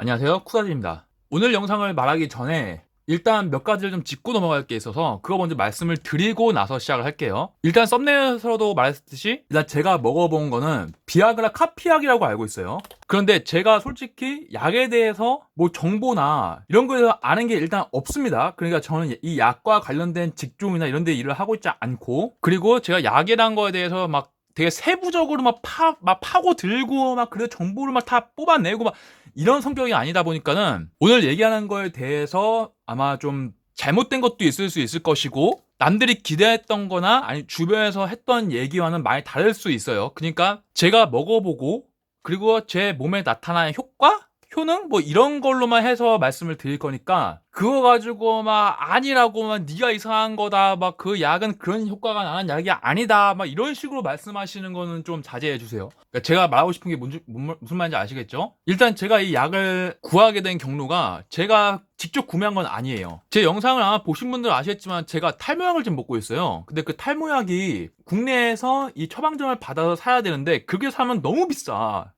안녕하세요, 쿠사지입니다. 오늘 영상을 말하기 전에 일단 몇 가지를 좀 짚고 넘어갈 게 있어서 그거 먼저 말씀을 드리고 나서 시작을 할게요. 일단 썸네일에서도 말했듯이 일단 제가 먹어본 거는 비아그라 카피약이라고 알고 있어요. 그런데 제가 솔직히 약에 대해서 뭐 정보나 이런 거에 대해서 아는 게 일단 없습니다. 그러니까 저는 이 약과 관련된 직종이나 이런 데 일을 하고 있지 않고, 그리고 제가 약이란 거에 대해서 막 되게 세부적으로 막 파고 들고 막 그래 정보를 막 다 뽑아내고 막 이런 성격이 아니다 보니까는 오늘 얘기하는 거에 대해서 아마 좀 잘못된 것도 있을 수 있을 것이고, 남들이 기대했던 거나 아니 주변에서 했던 얘기와는 많이 다를 수 있어요. 그러니까 제가 먹어보고 그리고 제 몸에 나타나는 효과? 효능? 뭐 이런 걸로만 해서 말씀을 드릴 거니까 그거 가지고 막 아니라고 막 네가 이상한 거다 막 그 약은 그런 효과가 나는 약이 아니다 막 이런 식으로 말씀하시는 거는 좀 자제해 주세요. 그러니까 제가 말하고 싶은 게 무슨 말인지 아시겠죠? 일단 제가 이 약을 구하게 된 경로가 제가 직접 구매한 건 아니에요. 제 영상을 아마 보신 분들 아시겠지만 제가 탈모약을 지금 먹고 있어요. 근데 그 탈모약이 국내에서 이 처방전을 받아서 사야 되는데 그게 사면 너무 비싸.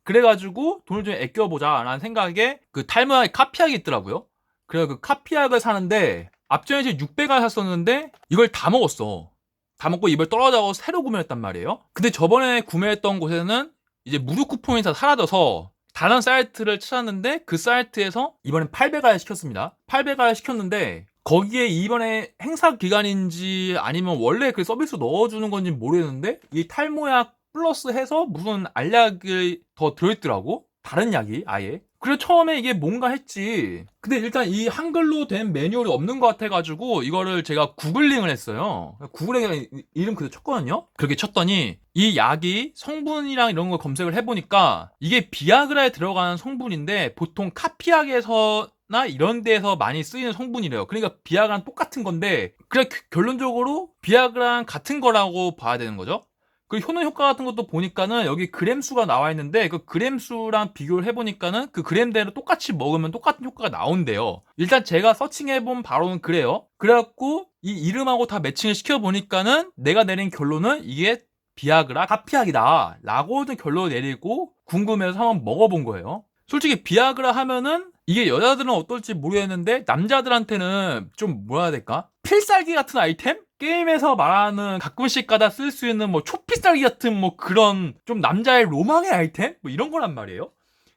그래가지고 돈을 좀 아껴보자 라는 생각에 그 탈모약의 카피약이 있더라고요. 그래서 그 카피약을 사는데 앞전에 이제 600알 샀었는데 이걸 다 먹었어. 다 먹고 입을 떨어져서 새로 구매했단 말이에요. 근데 저번에 구매했던 곳에는 이제 무료 쿠폰이 다 사라져서 다른 사이트를 찾았는데 그 사이트에서 이번엔 800알 시켰습니다. 800알 시켰는데 거기에 이번에 행사 기간인지 아니면 원래 그 서비스 넣어주는 건지 모르겠는데 이 탈모약 플러스 해서 무슨 알약이 더 들어있더라고. 다른 약이 아예. 그래서 처음에 이게 뭔가 했지. 근데 일단 이 한글로 된 매뉴얼이 없는 것 같아가지고 이거를 제가 구글링을 했어요. 구글에 이름 그대로 쳤거든요. 그렇게 쳤더니 이 약이 성분이랑 이런 걸 검색을 해보니까 이게 비아그라에 들어가는 성분인데 보통 카피약에서 나 이런 데에서 많이 쓰이는 성분이래요. 그러니까 비아그라랑 똑같은 건데 그냥 결론적으로 비아그라랑 같은 거라고 봐야 되는 거죠. 그 효능 효과 같은 것도 보니까는 여기 그램 수가 나와 있는데 그 그램 수랑 비교를 해보니까는 그 그램대로 똑같이 먹으면 똑같은 효과가 나온대요. 일단 제가 서칭해본 바로는 그래요. 그래갖고 이 이름하고 다 매칭을 시켜보니까는 내가 내린 결론은 이게 비아그라 카피약이다 라고 결론을 내리고 궁금해서 한번 먹어본 거예요. 솔직히 비아그라 하면은 이게 여자들은 어떨지 모르겠는데 남자들한테는 좀 뭐라 해야 될까? 필살기 같은 아이템? 게임에서 말하는 가끔씩 가다 쓸 수 있는 뭐 초필살기 같은 뭐 그런 좀 남자의 로망의 아이템? 뭐 이런 거란 말이에요.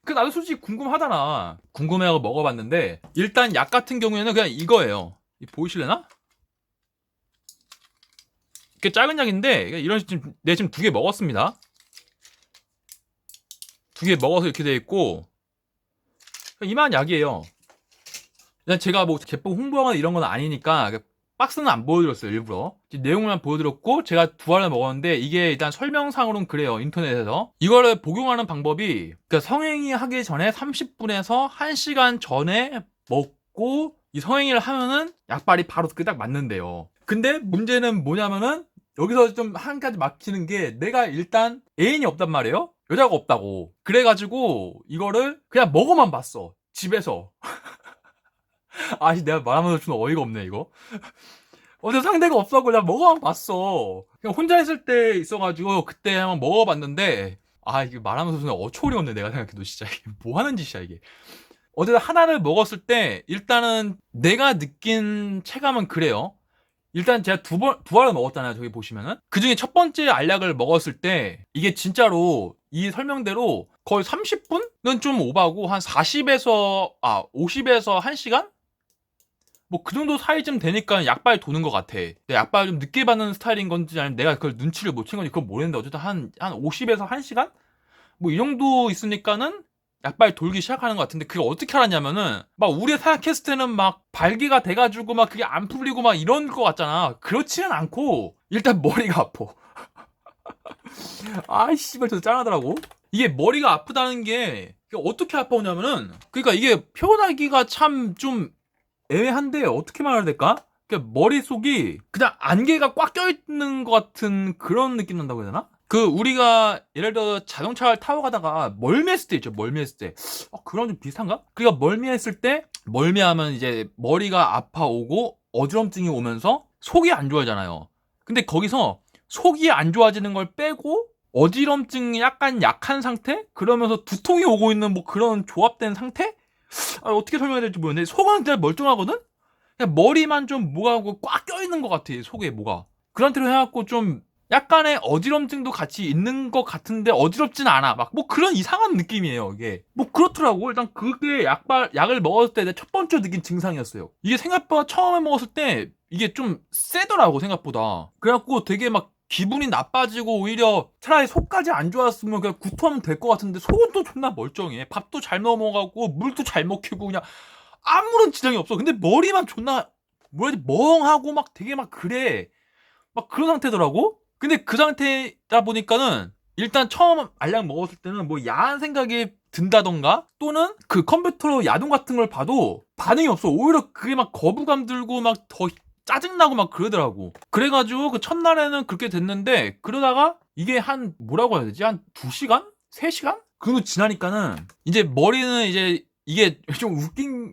그 나도 솔직히 궁금하잖아. 궁금해하고 먹어봤는데 일단 약 같은 경우에는 그냥 이거예요. 보이실래나? 이게 작은 약인데 이런 지금 내 지금 2개 먹었습니다. 2개 먹어서 이렇게 돼 있고 이만한 약이에요. 일단 제가 뭐 제품 홍보하거나 이런 건 아니니까 박스는 안 보여드렸어요. 일부러 내용만 보여드렸고 제가 2알을 먹었는데 이게 일단 설명상으로는 그래요. 인터넷에서 이거를 복용하는 방법이 그러니까 성행위 하기 전에 30분에서 1시간 전에 먹고 이 성행위를 하면은 약발이 바로 딱 맞는데요. 근데 문제는 뭐냐면은 여기서 좀 한 가지 막히는 게 내가 일단 애인이 없단 말이에요. 여자가 없다고. 그래가지고 이거를 그냥 먹어만 봤어. 집에서. 아니 내가 말하면서 좀 어이가 없네 이거. 어제 상대가 없어갖고 내가 먹어만 봤어. 그냥 혼자 있을 때 있어가지고 그때 한번 먹어봤는데 아 이게 말하면서 좀 어처구니 없네 내가 생각해도. 진짜 이게 뭐 하는 짓이야 이게. 어제 하나를 먹었을 때 일단은 내가 느낀 체감은 그래요. 일단 제가 2알을 먹었잖아요. 저기 보시면은 그 중에 첫 번째 알약을 먹었을 때 이게 진짜로 이 설명대로 거의 30분은 좀 오바고 한 50에서 1시간? 뭐 그 정도 사이쯤 되니까 약발 도는 것 같아. 약발 좀 늦게 받는 스타일인 건지 아니면 내가 그걸 눈치를 못 챈 건지 그건 모르겠는데 어쨌든 한 50에서 1시간? 뭐 이 정도 있으니까는 약발 돌기 시작하는 것 같은데 그게 어떻게 알았냐면은 막 우리가 생각했을 때는 막 발기가 돼가지고 막 그게 안 풀리고 막 이런 거 같잖아. 그렇지는 않고 일단 머리가 아파. 아이 씨발 저 짠하더라고. 이게 머리가 아프다는 게 어떻게 아파오냐면은 그러니까 이게 표현하기가 참 좀 애매한데 어떻게 말해야 될까? 그러니까 머릿속이 그냥 안개가 꽉 껴있는 것 같은 그런 느낌 난다고 해야 되나? 그 우리가 예를 들어 자동차를 타고 가다가 멀미했을 때 있죠. 멀미했을 때 그런 좀 비슷한가? 그러니까 멀미했을 때 멀미하면 이제 머리가 아파오고 어지럼증이 오면서 속이 안 좋아지잖아요. 근데 거기서 속이 안 좋아지는 걸 빼고 어지럼증이 약간 약한 상태? 그러면서 두통이 오고 있는 뭐 그런 조합된 상태? 어떻게 설명해야 될지 모르겠는데 속은 진짜 멀쩡하거든? 그냥 머리만 좀 뭐가 꽉 껴있는 것 같아, 속에 뭐가. 그 상태로 해갖고 좀 약간의 어지럼증도 같이 있는 것 같은데 어지럽진 않아. 막 뭐 그런 이상한 느낌이에요, 이게. 뭐 그렇더라고. 일단 그게 약을 먹었을 때 내 첫 번째 느낀 증상이었어요. 이게 생각보다 처음에 먹었을 때 이게 좀 세더라고, 생각보다. 그래갖고 되게 막 기분이 나빠지고 오히려 차라리 속까지 안 좋았으면 그냥 구토하면 될 것 같은데 속은 또 존나 멀쩡해. 밥도 잘 넘어가고 물도 잘 먹히고 그냥 아무런 지장이 없어. 근데 머리만 존나 뭐라 해야 지 멍하고 막 되게 막 그래. 막 그런 상태더라고. 근데 그 상태다 보니까는 일단 처음 알약 먹었을 때는 뭐 야한 생각이 든다던가 또는 그 컴퓨터로 야동 같은 걸 봐도 반응이 없어. 오히려 그게 막 거부감 들고 막 더 짜증나고 막 그러더라고. 그래가지고 그 첫날에는 그렇게 됐는데 그러다가 이게 한 뭐라고 해야 되지? 한 2시간? 3시간? 그 정도 지나니까는 이제 머리는 이제 이게 좀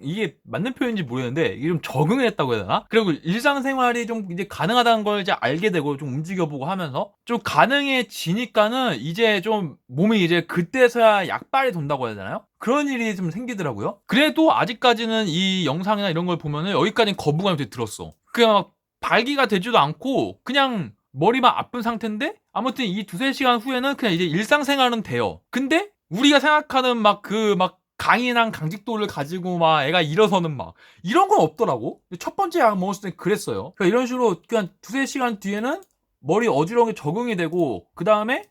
이게 맞는 표현인지 모르겠는데 이게 좀 적응을 했다고 해야 되나? 그리고 일상생활이 좀 이제 가능하다는 걸 이제 알게 되고 좀 움직여보고 하면서 좀 가능해지니까는 이제 좀 몸이 이제 그때서야 약발이 돈다고 해야 되나요? 그런 일이 좀 생기더라고요. 그래도 아직까지는 이 영상이나 이런 걸 보면은 여기까지는 거부감이 되게 들었어. 그냥 막 발기가 되지도 않고 그냥 머리만 아픈 상태인데 아무튼 이 2-3시간 후에는 그냥 이제 일상생활은 돼요. 근데 우리가 생각하는 막 강인한 강직도를 가지고 막 애가 일어서는 막 이런 건 없더라고. 첫 번째 약 먹었을 때 그랬어요. 그러니까 이런 식으로 그냥 2-3시간 뒤에는 머리 어지러운 게 적응이 되고 그 다음에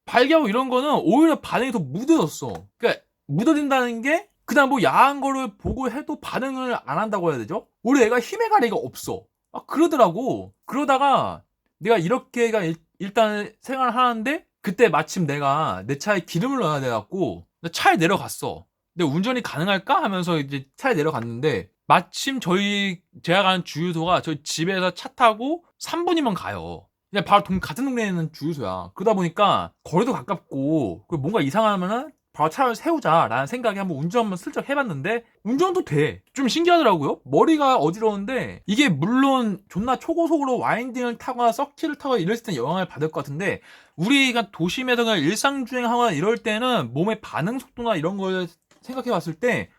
발기하고 이런 거는 오히려 반응이 더 무뎌졌어. 그러니까 무뎌진다는 게 그냥 뭐 야한 거를 보고 해도 반응을 안 한다고 해야 되죠? 우리 애가 힘의 가리가 없어. 그러더라고. 그러다가 내가 이렇게가 일단 생활을 하는데 그때 마침 내가 내 차에 기름을 넣어야 돼갖고 차에 내려갔어. 근데 운전이 가능할까 하면서 이제 차에 내려갔는데 마침 제가 가는 주유소가 저희 집에서 차 타고 3분이면 가요. 그냥 바로 같은 동네에 있는 주유소야. 그러다 보니까 거리도 가깝고 뭔가 이상하면은 바로 차를 세우자라는 생각에 한번 운전 한번 슬쩍 해봤는데 운전도 돼. 좀 신기하더라고요. 머리가 어지러운데 이게 물론 존나 초고속으로 와인딩을 타거나 서킷을 타거나 이럴 때는 영향을 받을 것 같은데 우리가 도심에서 그냥 일상주행하거나 이럴 때는 몸의 반응 속도나 이런 걸 생각해 봤을 때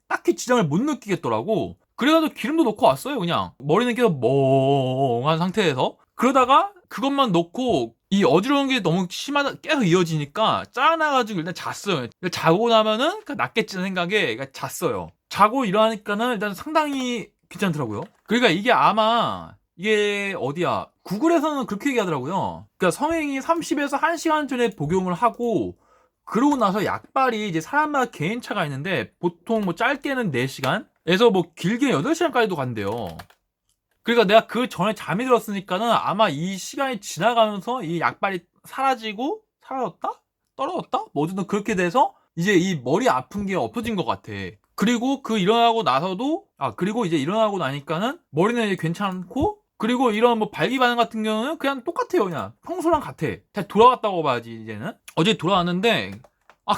딱히 지장을 못 느끼겠더라고. 그래가지고 기름도 넣고 왔어요. 그냥 머리는 계속 멍한 상태에서 그러다가 그것만 넣고 이 어지러운 게 너무 심하다 계속 이어지니까 짜나가지고 일단 잤어요. 자고 나면은 낫겠지는 생각에 잤어요. 자고 일어나니까는 일단 상당히 괜찮더라고요. 그러니까 이게 아마 이게 어디야 구글에서는 그렇게 얘기하더라고요. 그러니까 성행이 30에서 1시간 전에 복용을 하고 그러고 나서 약발이 이제 사람마다 개인차가 있는데 보통 뭐 짧게는 4시간에서 뭐 길게 8시간까지도 간대요. 그러니까 내가 그 전에 잠이 들었으니까는 아마 이 시간이 지나가면서 이 약발이 사라지고 사라졌다? 떨어졌다? 뭐 어쨌든 그렇게 돼서 이제 이 머리 아픈 게 없어진 것 같아. 그리고 일어나고 나서도 그리고 이제 일어나고 나니까는 머리는 이제 괜찮고 그리고 이런 뭐 발기 반응 같은 경우는 그냥 똑같아요. 그냥 평소랑 같아. 잘 돌아갔다고 봐야지 이제는. 어제 돌아왔는데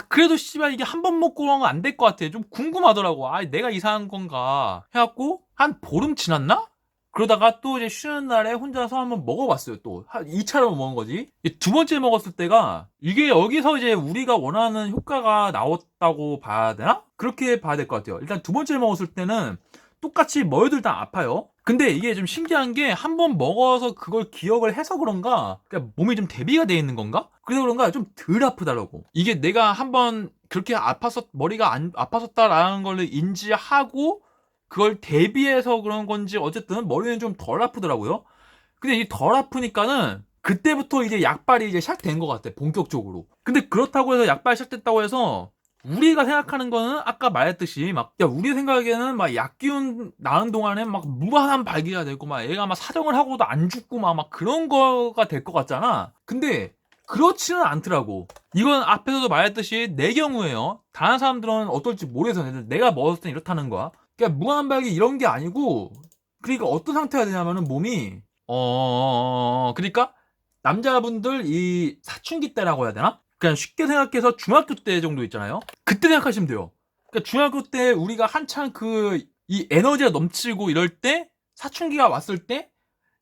그래도 씨발 이게 한 번 먹고 그런 건 안 될 것 같아. 좀 궁금하더라고. 내가 이상한 건가 해갖고 한 보름 지났나? 그러다가 또 이제 쉬는 날에 혼자서 한번 먹어봤어요. 또 2차로 먹은 거지. 두 번째 먹었을 때가 이게 여기서 이제 우리가 원하는 효과가 나왔다고 봐야 되나? 그렇게 봐야 될 것 같아요. 일단 두 번째 먹었을 때는 똑같이 머리들 다 아파요. 근데 이게 좀 신기한 게 한 번 먹어서 그걸 기억을 해서 그런가? 그러니까 몸이 좀 대비가 돼 있는 건가? 그래서 그런가 좀 덜 아프더라고. 이게 내가 한번 그렇게 머리가 안 아팠었다라는 걸 인지하고 그걸 대비해서 그런 건지 어쨌든 머리는 좀 덜 아프더라고요. 근데 이게 덜 아프니까는 그때부터 이제 약발이 이제 시작된 것 같아, 본격적으로. 근데 그렇다고 해서 약발이 시작됐다고 해서 우리가 생각하는 거는 아까 말했듯이 우리 생각에는 약기운 나는 동안에 무한한 발기가 되고 얘가 사정을 하고도 안 죽고 막 그런 거가 될 것 같잖아. 근데 그렇지는 않더라고. 이건 앞에서도 말했듯이 내 경우에요. 다른 사람들은 어떨지 모르겠어. 내가 먹었을 땐 이렇다는 거야. 그러니까 무한발기 이런 게 아니고 그러니까 어떤 상태가 되냐면은 몸이 그러니까 남자분들 이 사춘기 때라고 해야 되나? 그냥 쉽게 생각해서 중학교 때 정도 있잖아요. 그때 생각하시면 돼요. 그러니까 중학교 때 우리가 한창 이 에너지가 넘치고 이럴 때 사춘기가 왔을 때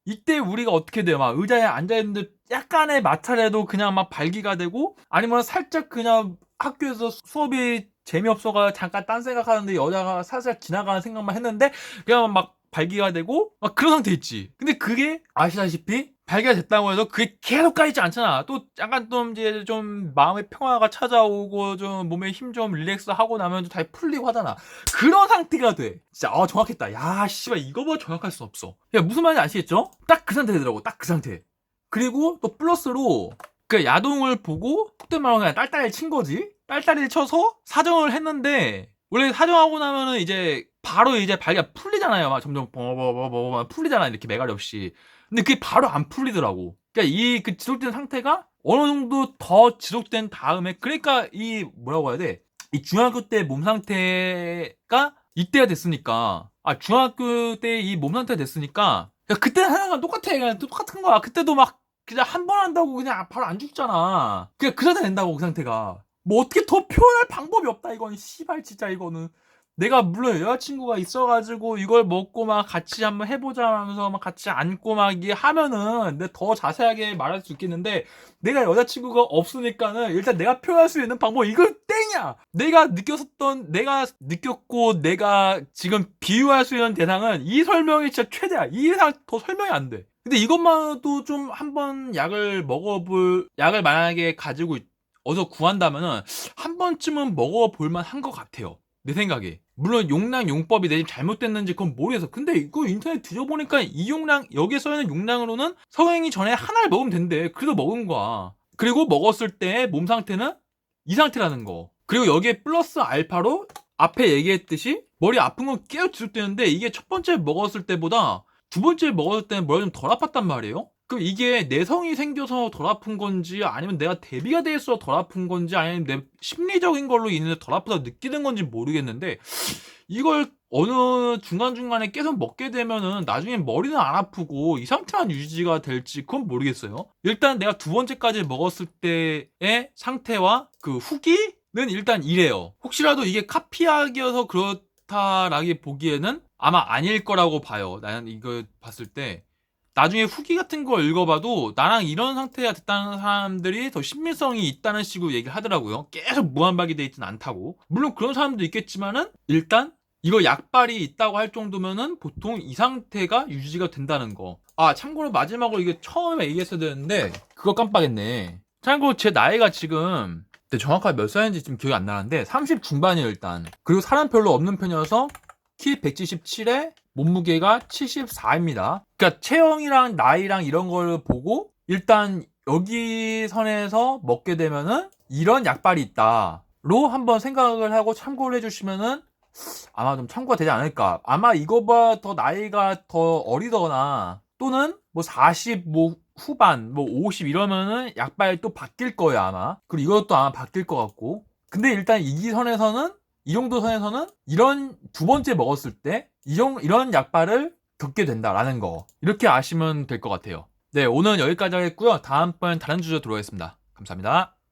이때 우리가 어떻게 돼요? 막 의자에 앉아있는데 약간의 마찰에도 그냥 막 발기가 되고, 아니면 살짝 그냥 학교에서 수업이 재미없어가 잠깐 딴 생각하는데 여자가 살살 지나가는 생각만 했는데 그냥 막 발기가 되고 막 그런 상태 있지. 근데 그게 아시다시피 발기가 됐다고 해서 그게 계속 까이지 않잖아. 또 약간 좀 이제 좀 마음의 평화가 찾아오고 좀 몸에 힘 좀 릴렉스 하고 나면 좀 다시 풀리고 하잖아. 그런 상태가 돼. 진짜 정확했다. 야 씨발 이거보다 정확할 수 없어. 야 무슨 말인지 아시겠죠? 딱 그 상태 되더라고. 딱 그 상태. 그리고 또 플러스로 그 야동을 보고 그때 말하면 그냥 딸딸이 친 거지. 딸딸이 쳐서 사정을 했는데 원래 사정하고 나면은 이제 바로 이제 발기가 풀리잖아요. 막 점점 버버버버 풀리잖아. 이렇게 매갈이 없이. 근데 그게 바로 안 풀리더라고. 그러니까 이 그 지속된 상태가 어느 정도 더 지속된 다음에 그러니까 이 뭐라고 해야 돼? 이 중학교 때 몸 상태가 이때가 됐으니까 중학교 때 이 몸 상태가 됐으니까 그때 하나가 똑같아. 그냥 똑같은 거야. 그때도 막 그냥 한 번 한다고 그냥 바로 안 죽잖아. 그냥 그 상태 된다고 그 상태가. 뭐 어떻게 더 표현할 방법이 없다 이건 씨발 진짜 이거는. 내가 물론 여자친구가 있어가지고 이걸 먹고 막 같이 한번 해보자 하면서 막 같이 안고 막 이게 하면은 내가 더 자세하게 말할 수 있겠는데 내가 여자친구가 없으니까는 일단 내가 표현할 수 있는 방법 이거 땡이야. 내가 느꼈고 내가 지금 비유할 수 있는 대상은 이 설명이 진짜 최대야. 이 이상 더 설명이 안 돼. 근데 이것만도 좀 한번 약을 만약에 가지고 어디서 구한다면은 한 번쯤은 먹어볼 만한 것 같아요. 내 생각에. 물론 용량용법이 내 집 잘못됐는지 그건 모르겠어. 근데 이거 인터넷 뒤져보니까 이 용량, 여기에 써있는 용량으로는 성행이 전에 하나를 먹으면 된대. 그래도 먹은 거야. 그리고 먹었을 때 몸 상태는 이 상태라는 거. 그리고 여기에 플러스 알파로 앞에 얘기했듯이 머리 아픈 건 계속 지속되는데 이게 첫 번째 먹었을 때보다 두 번째 먹었을 때는 머리가 좀 덜 아팠단 말이에요? 그럼 이게 내성이 생겨서 덜 아픈 건지 아니면 내가 대비가 돼 있어서 덜 아픈 건지 아니면 내 심리적인 걸로 인해서 덜 아프다고 느끼는 건지 모르겠는데 이걸 어느 중간중간에 계속 먹게 되면은 나중에 머리는 안 아프고 이 상태만 유지가 될지 그건 모르겠어요. 일단 내가 두 번째까지 먹었을 때의 상태와 그 후기는 일단 이래요. 혹시라도 이게 카피약이어서 그렇다라기 보기에는 아마 아닐 거라고 봐요. 나는 이거 봤을 때 나중에 후기 같은 걸 읽어봐도 나랑 이런 상태가 됐다는 사람들이 더 신빙성이 있다는 식으로 얘기를 하더라고요. 계속 무한박이 돼 있진 않다고. 물론 그런 사람도 있겠지만은 일단 이거 약발이 있다고 할 정도면은 보통 이 상태가 유지가 된다는 거. 참고로 마지막으로 이게 처음에 얘기했어야 되는데 그거 깜빡했네. 참고로 제 나이가 지금 정확하게 몇 살인지 지금 기억이 안 나는데 30 중반이에요 일단. 그리고 사람 별로 없는 편이어서 키 177에 몸무게가 74입니다. 그러니까 체형이랑 나이랑 이런 걸 보고 일단 여기 선에서 먹게 되면은 이런 약발이 있다로 한번 생각을 하고 참고를 해주시면은 아마 좀 참고가 되지 않을까. 아마 이거보다 더 나이가 더 어리거나 또는 뭐 40 뭐 후반 뭐 50 이러면은 약발 또 바뀔 거예요 아마. 그리고 이것도 아마 바뀔 것 같고. 근데 일단 이 선에서는 이 정도 선에서는 이런 두 번째 먹었을 때 이런 약발을 겪게 된다라는 거 이렇게 아시면 될 것 같아요. 네 오늘 여기까지 하겠고요. 다음번엔 다른 주제로 들어오겠습니다. 감사합니다.